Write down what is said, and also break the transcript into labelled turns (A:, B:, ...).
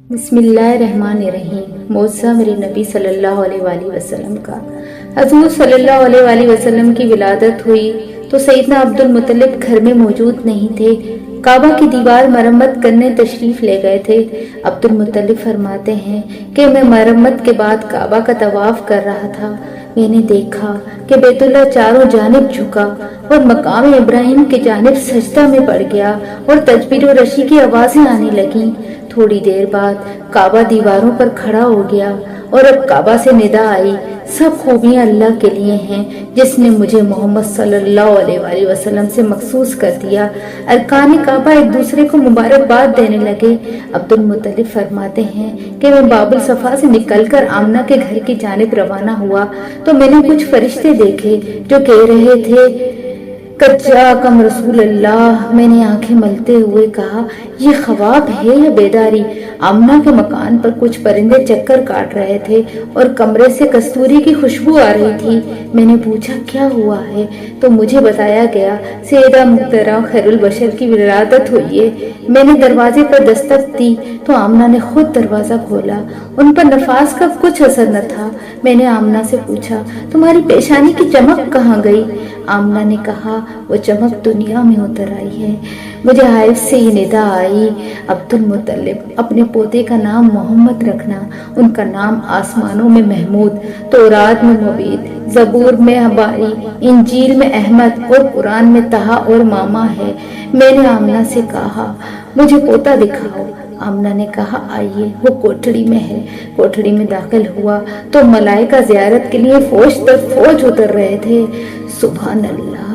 A: बिस्मिल्लाहिर्रहमानिर्रहीम। मौज़ा मेरे नबी सल्लल्लाहु अलैहि वसल्लम का। हज़ूर सल्लल्लाहु अलैहि वसल्लम की विलादत हुई तो सैयदना अब्दुल मुत्तलिब घर में मौजूद नहीं थे। काबा की दीवार मरम्मत करने तशरीफ ले गए थे। अब्दुल मुत्तलिब फरमाते हैं कि मैं मरम्मत के बाद काबा का तवाफ कर रहा था। मैंने देखा कि बैतुल्लाह चारों जानिब झुका और मकाम इब्राहिम के जानिब सजदा में पड़ गया और तकबीर और रशी की आवाजें आने लगीं। थोड़ी देर बाद काबा दीवारों पर खड़ा हो गया और अब काबा से निदा आई, सब खूबियां अल्लाह के लिए हैं जिसने मुझे मोहम्मद सल्लल्लाहु अलैहि वसल्लम से मखसूस कर दिया। अरकान काबा एक दूसरे को मुबारकबाद देने लगे। अब्दुल मुत्तलिब फरमाते हैं कि मैं बाबुल सफा से निकलकर आमना के घर की जानिब रवाना हुआ तो मैंने कुछ फरिश्ते देखे जो कह रहे थे कच्चा कम रसूल अल्लाह। मैंने आंखें मलते हुए कहा, ये ख्वाब है या बेदारी? आमना के मकान पर कुछ परिंदे चक्कर काट रहे थे और कमरे से कस्तूरी की खुशबू आ रही थी। मैंने पूछा क्या हुआ है तो मुझे बताया गया सैयदा मुहतरम खैरुल बशर की विलादत हुई है। मैंने दरवाजे पर दस्तक दी तो आमना ने खुद दरवाजा खोला। उन पर नफास का कुछ असर न था। मैंने आमना से पूछा, तुम्हारी पेशानी की चमक कहाँ गई? आमना ने कहा, वो चमक दुनिया में उतर आई है। मुझे हाइफ से ही निदा आई, अब्दुल मुत्तलिब अपने पोते का नाम मोहम्मद रखना। उनका नाम आसमानों में महमूद, तौरात में मुबीद, ज़बूर में हबारी, इंजील में अहमद और कुरान में तहा और मामा है। मैंने आमना से कहा, मुझे पोता दिखाओ। आमना ने कहा, आइए, वो कोठड़ी में है। कोठड़ी में दाखिल हुआ तो मलाइका ज़ियारत के लिए फौज दर फौज उतर रहे थे। सुभान अल्लाह।